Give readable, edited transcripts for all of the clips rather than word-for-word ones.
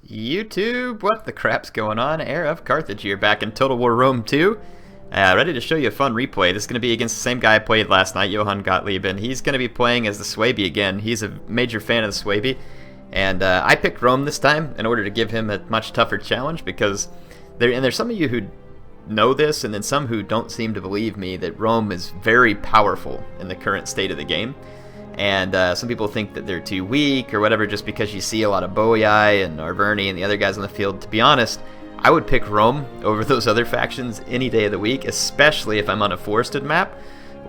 YouTube, what the crap's going on? HeirofCarthage here, back in Total War Rome 2. Ready to show you a fun replay. This is going to be against the same guy I played last night, Johann Gottlieb, and he's going to be playing as the Suebi again. He's a major fan of the Suebi, and I picked Rome this time in order to give him a much tougher challenge, because there's some of you who know this, and then some who don't seem to believe me, that Rome is very powerful in the current state of the game. And some people think that they're too weak or whatever just because you see a lot of Boii and Arverni and the other guys on the field. To be honest, I would pick Rome over those other factions any day of the week, especially if I'm on a forested map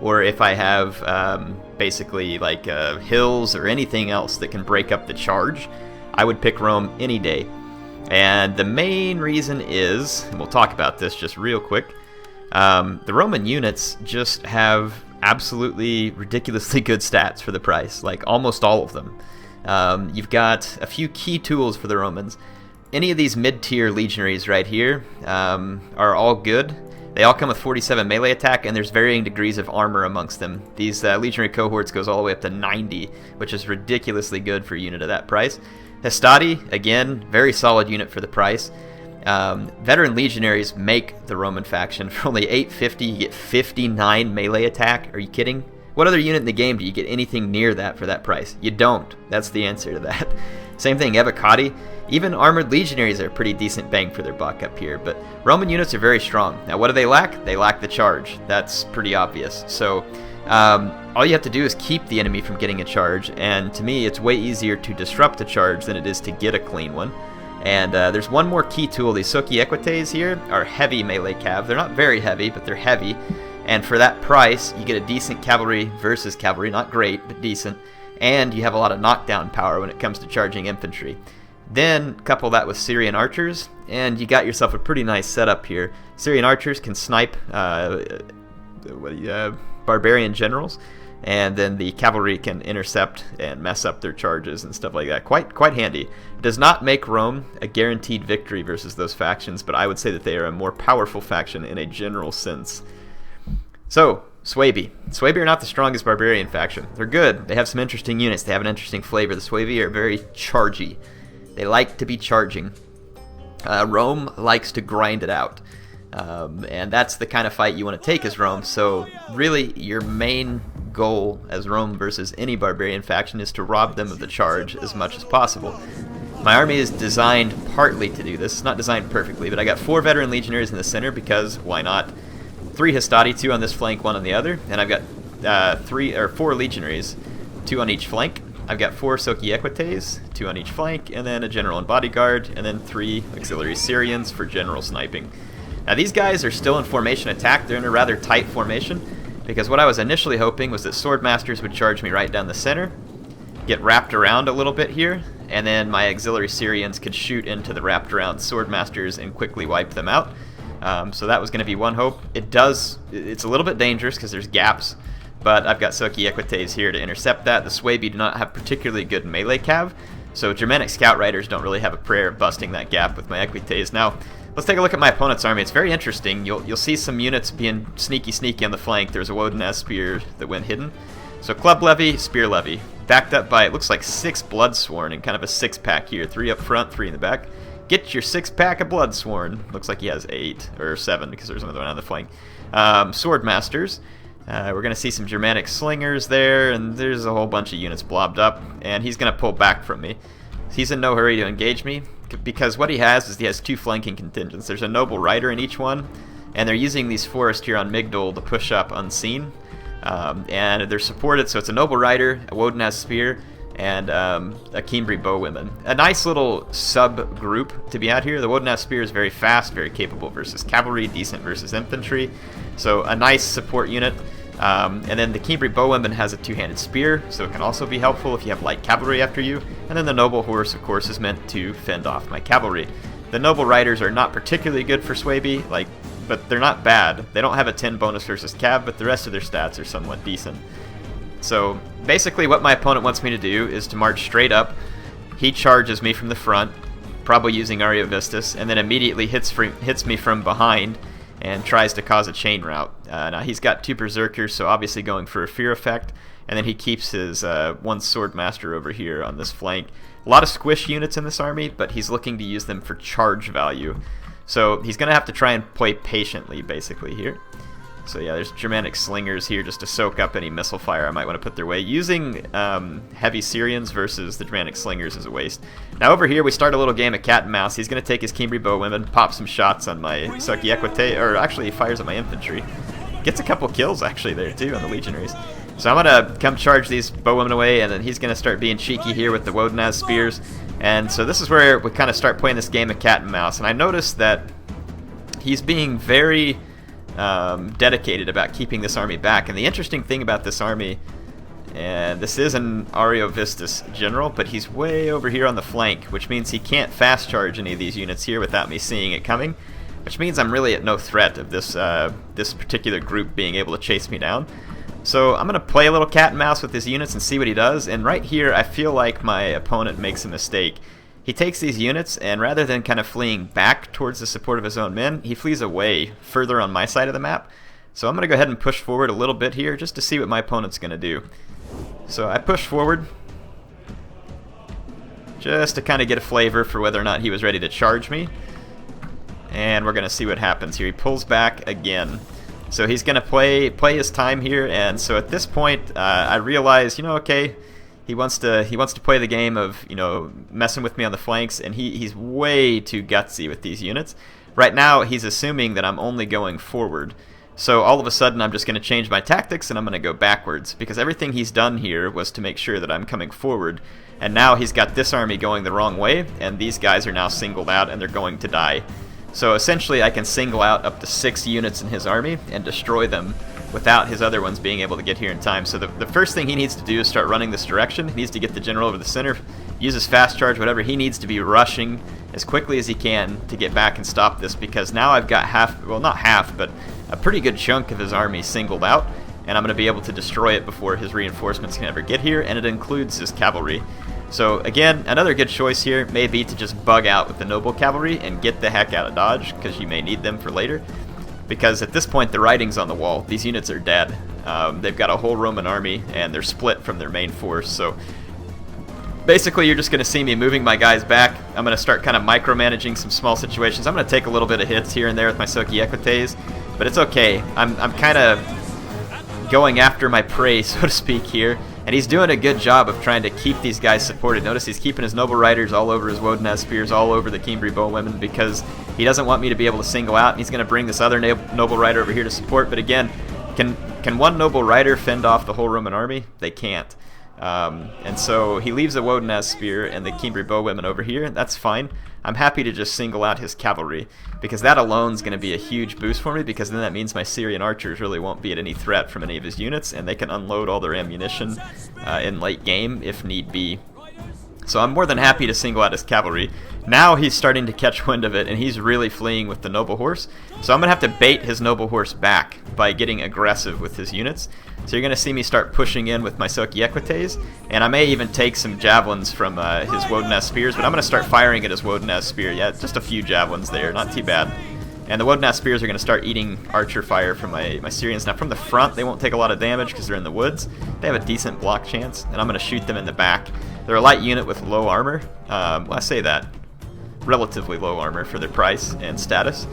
or if I have basically like hills or anything else that can break up the charge. I would pick Rome any day. And the main reason is, and we'll talk about this just real quick, the Roman units just have absolutely ridiculously good stats for the price, like almost all of them. You've got a few key tools for the Romans. Any of these mid-tier legionaries right here are all good. They all come with 47 melee attack, and there's varying degrees of armor amongst them. These legionary cohorts goes all the way up to 90, which is ridiculously good for a unit of that price. Hastati, again, very solid unit for the price. Veteran legionaries make the Roman faction. For only 850, you get 59 melee attack. Are you kidding? What other unit in the game do you get anything near that for that price? You don't. That's the answer to that. Same thing, Evocati. Even armored legionaries are a pretty decent bang for their buck up here, but Roman units are very strong. Now, what do they lack? They lack the charge. That's pretty obvious. So, all you have to do is keep the enemy from getting a charge, and to me, it's way easier to disrupt a charge than it is to get a clean one. And there's one more key tool. These Soki Equites here are heavy melee cav. They're not very heavy, but they're heavy. And for that price, you get a decent cavalry versus cavalry. Not great, but decent. And you have a lot of knockdown power when it comes to charging infantry. Then couple that with Syrian archers, and you got yourself a pretty nice setup here. Syrian archers can snipe barbarian generals, and then the cavalry can intercept and mess up their charges and stuff like that. Quite handy. It does not make Rome a guaranteed victory versus those factions, but I would say that they are a more powerful faction in a general sense. So, Suebi. Suebi are not the strongest barbarian faction. They're good. They have some interesting units. They have an interesting flavor. The Suebi are very chargy. They like to be charging. Rome likes to grind it out. And that's the kind of fight you want to take as Rome. So really, your main goal as Rome versus any barbarian faction is to rob them of the charge as much as possible. My army is designed partly to do this. It's not designed perfectly, but I got 4 veteran legionaries in the center because why not? 3 Hastati, 2 on this flank, 1 on the other, and I've got 4 legionaries, 2 on each flank. I've got 4 Soki Equites, 2 on each flank, and then a general and bodyguard, and then 3 auxiliary Syrians for general sniping. Now these guys are still in formation attack. They're in a rather tight formation, because what I was initially hoping was that swordmasters would charge me right down the center, get wrapped around a little bit here, and then my auxiliary Syrians could shoot into the wrapped around swordmasters and quickly wipe them out. So that was going to be one hope. It's a little bit dangerous because there's gaps, but I've got Soki Equites here to intercept that. The Suebi do not have particularly good melee cav, so Germanic scout riders don't really have a prayer of busting that gap with my Equites. Now, let's take a look at my opponent's army. It's very interesting. You'll see some units being sneaky on the flank. There's a Woden spear that went hidden. So club levy, spear levy, backed up by, it looks like 6 Bloodsworn and kind of a 6-pack here. 3 up front, 3 in the back. Get your 6-pack of Bloodsworn. Looks like he has 8 or 7 because there's another one on the flank. Swordmasters. We're going to see some Germanic slingers there, and there's a whole bunch of units blobbed up, and he's going to pull back from me. He's in no hurry to engage me, because what he has 2 flanking contingents. There's a noble rider in each one, and they're using these forests here on Migdol to push up unseen. And they're supported, so it's a noble rider, a Woden spear, and a Cimbri bowwomen. A nice little sub-group to be out here. The Woden spear is very fast, very capable versus cavalry, decent versus infantry. So a nice support unit. And then the Cimbri bowwomen has a 2-handed spear, so it can also be helpful if you have light cavalry after you. And then the noble horse, of course, is meant to fend off my cavalry. The noble riders are not particularly good for Suebi, but they're not bad. They don't have a 10 bonus versus cav, but the rest of their stats are somewhat decent. So basically what my opponent wants me to do is to march straight up. He charges me from the front, probably using Ariovistus, and then immediately hits me from behind and tries to cause a chain route. Now he's got 2 Berserkers, so obviously going for a fear effect, and then he keeps his 1 Swordmaster over here on this flank. A lot of squish units in this army, but he's looking to use them for charge value. So he's going to have to try and play patiently, basically, here. So yeah, there's Germanic Slingers here just to soak up any missile fire I might want to put their way. Using heavy Syrians versus the Germanic Slingers is a waste. Now over here, we start a little game of cat and mouse. He's going to take his Cimbri Bowwomen, pop some shots on my Soki Equite, or actually he fires at my infantry. Gets a couple kills, actually, there, too, on the Legionaries. So I'm going to come charge these Bowwomen away, and then he's going to start being cheeky here with the Wodenaz Spears. And so this is where we kind of start playing this game of cat and mouse. And I noticed that he's being very dedicated about keeping this army back. And the interesting thing about this army, and this is an Ariovistus general, but he's way over here on the flank, which means he can't fast charge any of these units here without me seeing it coming, which means I'm really at no threat of this this particular group being able to chase me down. So I'm going to play a little cat and mouse with his units and see what he does. And right here, I feel like my opponent makes a mistake. He takes these units, and rather than kind of fleeing back towards the support of his own men, he flees away further on my side of the map. So I'm going to go ahead and push forward a little bit here just to see what my opponent's going to do. So I push forward just to kind of get a flavor for whether or not he was ready to charge me. And we're going to see what happens here. He pulls back again. So he's going to play his time here, and so at this point I realize, you know, okay, he wants to play the game of, you know, messing with me on the flanks, and he's way too gutsy with these units. Right now he's assuming that I'm only going forward. So all of a sudden I'm just going to change my tactics and I'm going to go backwards, because everything he's done here was to make sure that I'm coming forward, and now he's got this army going the wrong way, and these guys are now singled out and they're going to die. So essentially I can single out up to 6 units in his army and destroy them without his other ones being able to get here in time. So the first thing he needs to do is start running this direction. He needs to get the general over the center, use his fast charge, whatever. He needs to be rushing as quickly as he can to get back and stop this, because now I've got half, well, not half, but a pretty good chunk of his army singled out, and I'm going to be able to destroy it before his reinforcements can ever get here, and it includes his cavalry. So again, another good choice here may be to just bug out with the noble cavalry and get the heck out of Dodge, because you may need them for later. Because at this point the writing's on the wall. These units are dead. They've got a whole Roman army and they're split from their main force. So basically you're just going to see me moving my guys back. I'm going to start kind of micromanaging some small situations. I'm going to take a little bit of hits here and there with my Soki Equites, but it's okay. I'm kind of going after my prey, so to speak, here. And he's doing a good job of trying to keep these guys supported. Notice he's keeping his Noble Riders all over his Wodenaz Spears, all over the Cimbri Bowwomen, because he doesn't want me to be able to single out, and he's going to bring this other Noble Rider over here to support. But again, can one Noble Rider fend off the whole Roman army? They can't. And so he leaves a Wodenaz Spear and the Cimbri Bowwomen over here. That's fine. I'm happy to just single out his cavalry, because that alone is going to be a huge boost for me, because then that means my Syrian archers really won't be at any threat from any of his units, and they can unload all their ammunition in late game if need be. So I'm more than happy to single out his cavalry. Now he's starting to catch wind of it, and he's really fleeing with the noble horse. So I'm going to have to bait his noble horse back by getting aggressive with his units. So you're going to see me start pushing in with my Soki Equites, and I may even take some javelins from his Wodenaz Spears, but I'm going to start firing at his Wodenaz Spear. Yeah, just a few javelins there, not too bad. And the Wodenaz Spears are going to start eating archer fire from my Syrians. Now from the front, they won't take a lot of damage because they're in the woods. They have a decent block chance, and I'm going to shoot them in the back. They're a light unit with low armor. Well, I say that. Relatively low armor for their price and status.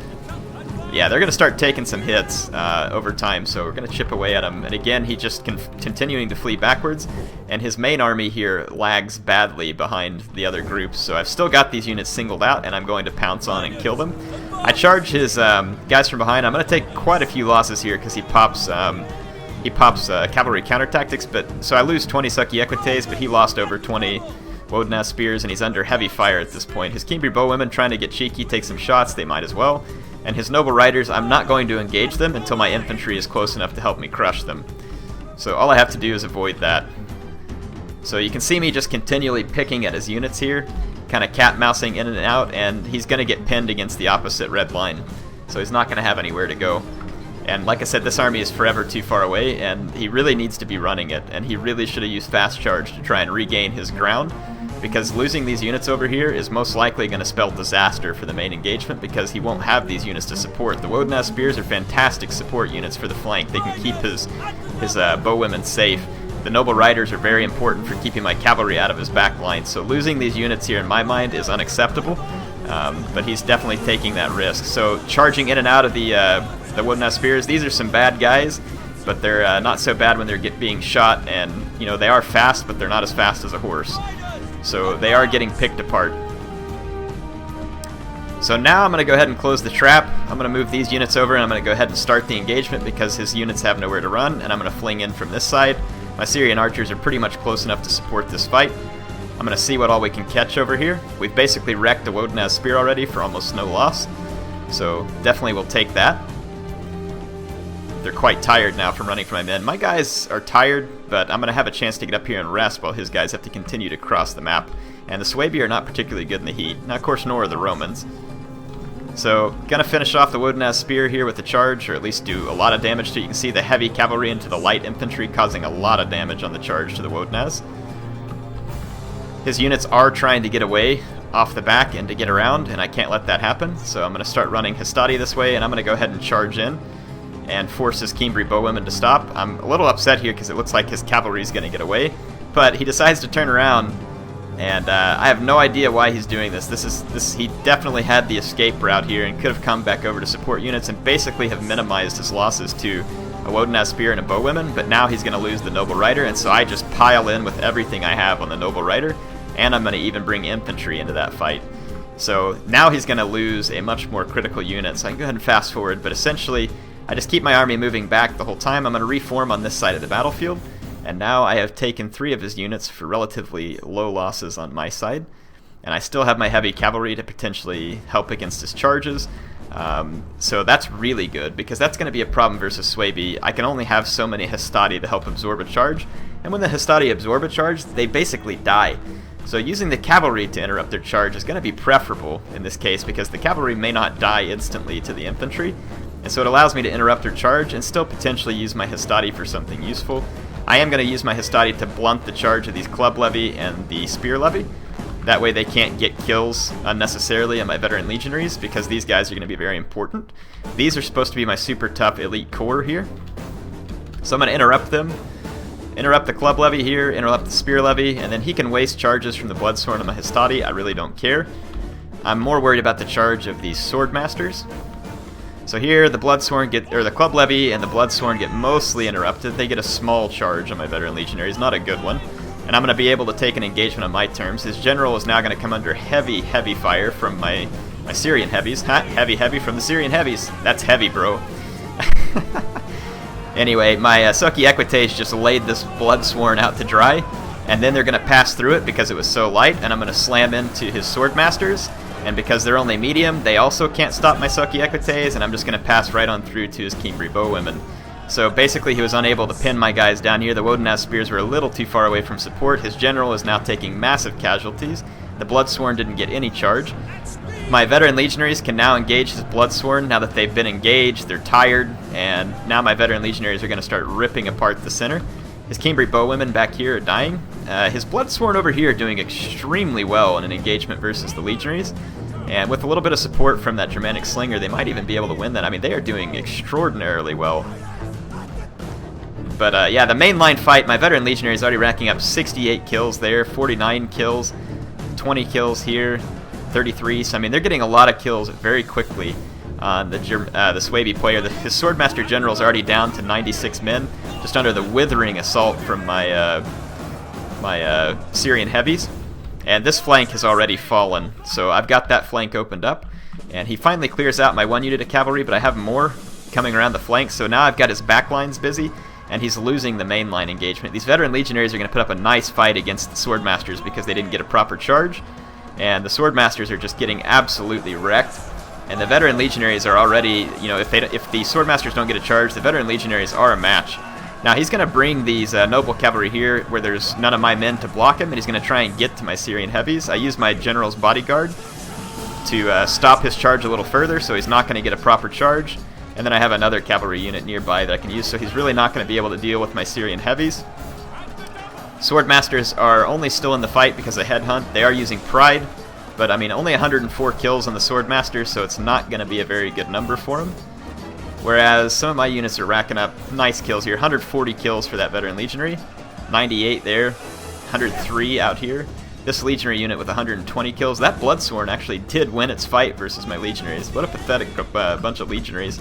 Yeah, they're going to start taking some hits over time, so we're going to chip away at him. And again, he's just continuing to flee backwards, and his main army here lags badly behind the other groups. So I've still got these units singled out, and I'm going to pounce on and kill them. I charge his guys from behind. I'm going to take quite a few losses here because he pops cavalry counter tactics. But so I lose 20 Soki Equites, but he lost over 20 Wodenaz Spears, and he's under heavy fire at this point. His Cimbri Bowwomen trying to get cheeky, take some shots. They might as well. And his Noble Riders, I'm not going to engage them until my infantry is close enough to help me crush them. So all I have to do is avoid that. So you can see me just continually picking at his units here, kind of cat-mousing in and out, and he's going to get pinned against the opposite red line. So he's not going to have anywhere to go. And like I said, this army is forever too far away, and he really needs to be running it, and he really should have used fast charge to try and regain his ground. because losing these units over here is most likely going to spell disaster for the main engagement, because he won't have these units to support. The Wodenaz Spears are fantastic support units for the flank. They can keep his bowwomen safe. The Noble Riders are very important for keeping my cavalry out of his back line, so losing these units here in my mind is unacceptable, but he's definitely taking that risk. So charging in and out of the Wodenaz Spears, these are some bad guys, but they're not so bad when they're being shot, and you know, they are fast, but they're not as fast as a horse. So they are getting picked apart. So now I'm going to go ahead and close the trap. I'm going to move these units over, and I'm going to go ahead and start the engagement because his units have nowhere to run, and I'm going to fling in from this side. My Syrian archers are pretty much close enough to support this fight. I'm going to see what all we can catch over here. We've basically wrecked the Wodenaz Spear already for almost no loss, so definitely we'll take that. They're quite tired now from running for my men. My guys are tired, but I'm going to have a chance to get up here and rest while his guys have to continue to cross the map. And the Suebi are not particularly good in the heat. Now, of course, nor are the Romans. So, gonna finish off the Wodenaz Spear here with the charge, or at least do a lot of damage to it. You can see the heavy cavalry into the light infantry causing a lot of damage on the charge to the Wodenaz. His units are trying to get away off the back and to get around, and I can't let that happen. So I'm going to start running Hastati this way, and I'm going to go ahead and charge in and force his Cimbri bowwomen to stop. I'm a little upset here because it looks like his cavalry is going to get away, but he decides to turn around, and I have no idea why he's doing this. He definitely had the escape route here and could have come back over to support units and basically have minimized his losses to a Wodenaz Spear and a bowwoman, but now he's going to lose the Noble Rider, and so I just pile in with everything I have on the Noble Rider, and I'm going to even bring infantry into that fight. So now he's going to lose a much more critical unit, so I can go ahead and fast forward, but essentially I just keep my army moving back the whole time. I'm going to reform on this side of the battlefield, and now I have taken 3 of his units for relatively low losses on my side, and I still have my heavy cavalry to potentially help against his charges. So that's really good, because that's going to be a problem versus Suebi. I can only have so many Hastati to help absorb a charge, and when the Hastati absorb a charge, they basically die. So using the cavalry to interrupt their charge is going to be preferable in this case, because the cavalry may not die instantly to the infantry, and so it allows me to interrupt their charge and still potentially use my Hastati for something useful. I am going to use my Hastati to blunt the charge of these Club Levy and the Spear Levy. That way they can't get kills unnecessarily on my veteran legionaries, because these guys are going to be very important. These are supposed to be my super tough elite corps here. So I'm going to interrupt them, interrupt the Club Levy here, interrupt the Spear Levy, and then he can waste charges from the Bloodsworn on my Hastati. I really don't care. I'm more worried about the charge of these Swordmasters. So here the the Club Levy and the Bloodsworn get mostly interrupted. They get a small charge on my veteran legionaries, not a good one. And I'm going to be able to take an engagement on my terms. His general is now going to come under heavy fire from my Syrian heavies. Ha, heavy from the Syrian heavies. That's heavy, bro. Anyway, my Suki Equitage just laid this Bloodsworn out to dry, and then they're going to pass through it because it was so light, and I'm going to slam into his Swordmasters, and because they're only medium, they also can't stop my Suki Equitage, and I'm just going to pass right on through to his Cimbri bowwomen. So basically he was unable to pin my guys down here. The Wodenaz Spears were a little too far away from support. His general is now taking massive casualties. The Bloodsworn didn't get any charge. My veteran legionaries can now engage his Bloodsworn. Now that they've been engaged, they're tired, and now my veteran legionaries are going to start ripping apart the center. His Cimbri bowwomen back here are dying. His Bloodsworn over here are doing extremely well in an engagement versus the legionaries. And with a little bit of support from that Germanic Slinger, they might even be able to win that. I mean, they are doing extraordinarily well. But yeah, the mainline fight, my veteran legionary is already racking up 68 kills there, 49 kills, 20 kills here, 33. So I mean, they're getting a lot of kills very quickly on the Suebi player. His Swordmaster General is already down to 96 men, just under the withering assault from my Syrian heavies. And this flank has already fallen, so I've got that flank opened up. And he finally clears out my 1 unit of cavalry, but I have more coming around the flank, so now I've got his backlines busy, and he's losing the mainline engagement. These veteran legionaries are going to put up a nice fight against the Swordmasters because they didn't get a proper charge, and the Swordmasters are just getting absolutely wrecked. And the veteran legionaries are already, you know, if the Swordmasters don't get a charge, the veteran legionaries are a match. Now he's going to bring these noble cavalry here where there's none of my men to block him, and he's going to try and get to my Syrian heavies. I use my general's bodyguard to stop his charge a little further, so he's not going to get a proper charge. And then I have another cavalry unit nearby that I can use, so he's really not going to be able to deal with my Syrian heavies. Swordmasters are only still in the fight because of Headhunt. They are using Pride, but I mean, only 104 kills on the Swordmasters, so it's not going to be a very good number for him. Whereas some of my units are racking up nice kills here. 140 kills for that Veteran Legionary, 98 there, 103 out here. This Legionary unit with 120 kills. That Bloodsworn actually did win its fight versus my Legionaries. What a pathetic bunch of Legionaries.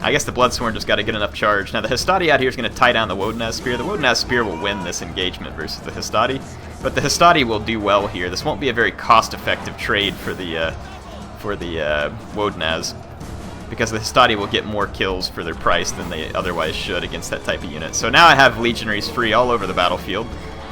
I guess the Bloodsworn just got to get enough charge. Now the Hastati out here is going to tie down the Wodenaz Spear. The Wodenaz Spear will win this engagement versus the Hastati, but the Hastati will do well here. This won't be a very cost-effective trade for the Wodenaz, because the Hastati will get more kills for their price than they otherwise should against that type of unit. So now I have Legionaries free all over the battlefield.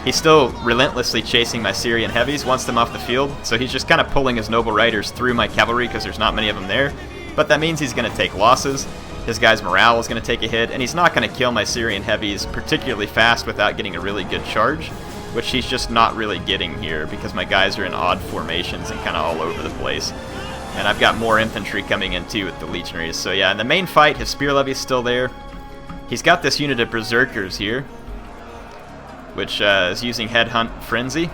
He's still relentlessly chasing my Syrian heavies, wants them off the field, so he's just kind of pulling his Noble Riders through my cavalry because there's not many of them there. But that means he's going to take losses. His guy's morale is going to take a hit, and he's not going to kill my Syrian heavies particularly fast without getting a really good charge, which he's just not really getting here because my guys are in odd formations and kind of all over the place. And I've got more infantry coming in too with the Legionaries. So yeah, in the main fight, his Spear Levy's still there. He's got this unit of Berserkers here, which is using Headhunt Frenzy,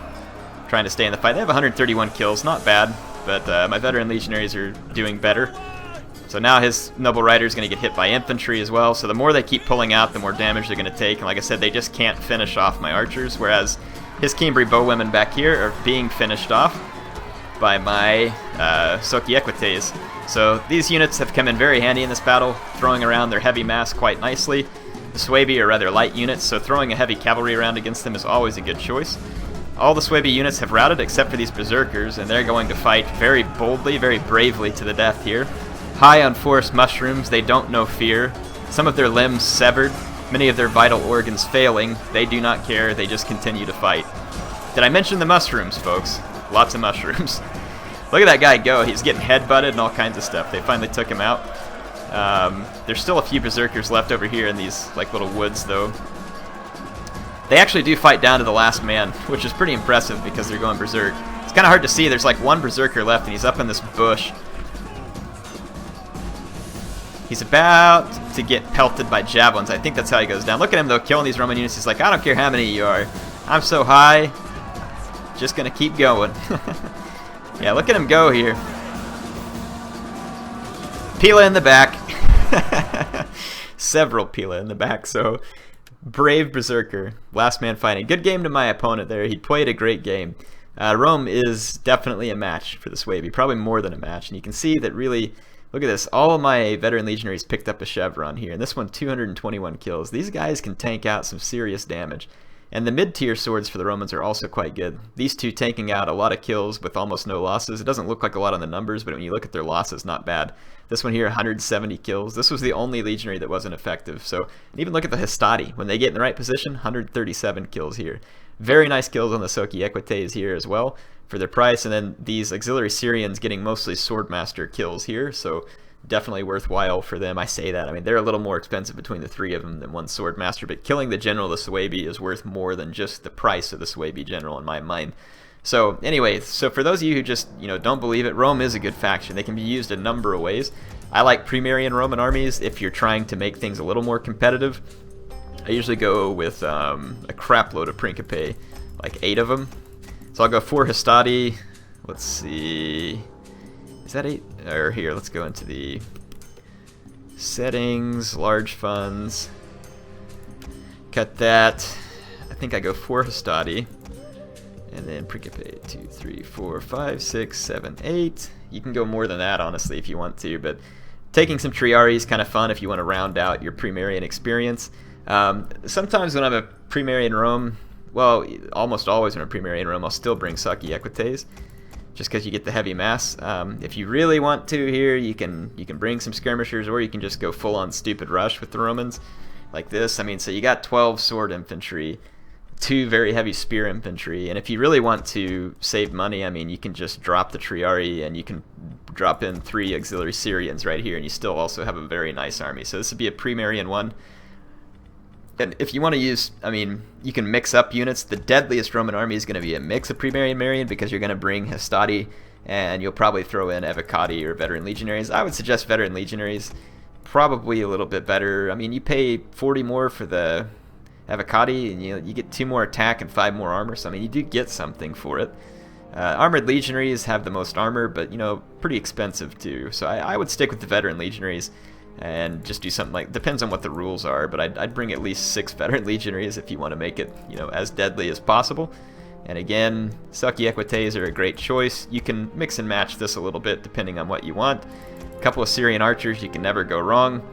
trying to stay in the fight. They have 131 kills, not bad, but my Veteran Legionaries are doing better. So now his Noble Rider is going to get hit by infantry as well, so the more they keep pulling out, the more damage they're going to take, and like I said, they just can't finish off my archers, whereas his Cimbri Bowwomen back here are being finished off by my Soki Equites. So these units have come in very handy in this battle, throwing around their heavy mass quite nicely. The Suebi are rather light units, so throwing a heavy cavalry around against them is always a good choice. All the Suebi units have routed except for these Berserkers, and they're going to fight very boldly, very bravely to the death here. High on forest mushrooms, they don't know fear. Some of their limbs severed, many of their vital organs failing. They do not care, they just continue to fight. Did I mention the mushrooms, folks? Lots of mushrooms. Look at that guy go, he's getting headbutted and all kinds of stuff. They finally took him out. There's still a few Berserkers left over here in these like little woods though. They actually do fight down to the last man, which is pretty impressive because they're going berserk. It's kind of hard to see, there's like one Berserker left and he's up in this bush. He's about to get pelted by javelins. I think that's how he goes down. Look at him though, killing these Roman units. He's like, I don't care how many you are. I'm so high, just gonna keep going. Yeah, look at him go here. Pila in the back. Several Pila in the back, so brave Berserker. Last man fighting. Good game to my opponent there. He played a great game. Rome is definitely a match for the Suebi, probably more than a match. And you can see that really, look at this, all of my Veteran Legionaries picked up a chevron here. And this one, 221 kills. These guys can tank out some serious damage. And the mid-tier swords for the Romans are also quite good. These two tanking out a lot of kills with almost no losses. It doesn't look like a lot on the numbers, but when you look at their losses, not bad. This one here, 170 kills. This was the only Legionary that wasn't effective. So, and even look at the Hastati. When they get in the right position, 137 kills here. Very nice kills on the Soki Equites here as well for their price. And then these Auxiliary Syrians getting mostly Swordmaster kills here. So definitely worthwhile for them. I say that. I mean, they're a little more expensive between the three of them than one Swordmaster, but killing the General of the Suebi is worth more than just the price of the Suebi General in my mind. So anyway, so for those of you who just, don't believe it, Rome is a good faction. They can be used a number of ways. I like Primarian Roman armies if you're trying to make things a little more competitive. I usually go with a crap load of Principe, like 8 of them. So I'll go 4 Hastati. Let's see. Is that 8? Or here, let's go into the settings, large funds. Cut that. I think I go 4 Hastati. And then Principe 2, 3, 4, 5, 6, 7, 8. You can go more than that, honestly, if you want to. But taking some Triari is kind of fun if you want to round out your Primarian experience. Sometimes when I'm a Primarian Rome, well, almost always when I'm a Primarian Rome, I'll still bring Soki Equites, just because you get the heavy mass. If you really want to here, you can bring some skirmishers, or you can just go full-on stupid rush with the Romans, like this. I mean, so you got 12 sword infantry, 2 very heavy spear infantry, and if you really want to save money, I mean, you can just drop the Triari, and you can drop in 3 Auxiliary Syrians right here, and you still also have a very nice army. So this would be a Primarian one. And if you want to use, I mean, you can mix up units. The deadliest Roman army is going to be a mix of Primarian Marian, because you're going to bring Hastati, and you'll probably throw in Evocati or Veteran Legionaries. I would suggest Veteran Legionaries, probably a little bit better. I mean, you pay 40 more for the Avocati, and you get 2 more attack and 5 more armor, so I mean, you do get something for it. Armored Legionaries have the most armor, but, pretty expensive too. So I would stick with the Veteran Legionaries and just do something like, depends on what the rules are, but I'd bring at least 6 Veteran Legionaries if you want to make it, as deadly as possible. And again, Sucky Equites are a great choice. You can mix and match this a little bit depending on what you want. A couple of Syrian Archers, you can never go wrong.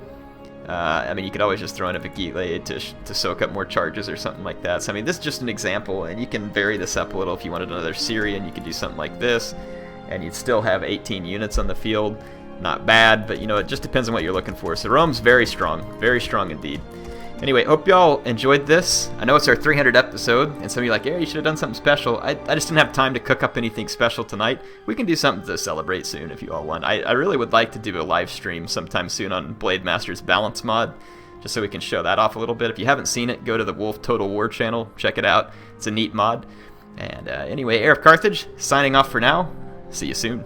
I mean, you could always just throw in a Vigile to soak up more charges or something like that. So, I mean, this is just an example, and you can vary this up a little. If you wanted another Syrian, you could do something like this, and you'd still have 18 units on the field. Not bad, but, it just depends on what you're looking for. So Rome's very strong indeed. Anyway, hope y'all enjoyed this. I know it's our 300th episode, and some of you are like, yeah, you should have done something special. I just didn't have time to cook up anything special tonight. We can do something to celebrate soon if you all want. I really would like to do a live stream sometime soon on Blade Master's Balance mod, just so we can show that off a little bit. If you haven't seen it, go to the Wolf Total War channel. Check it out. It's a neat mod. And anyway, HeirofCarthage, signing off for now. See you soon.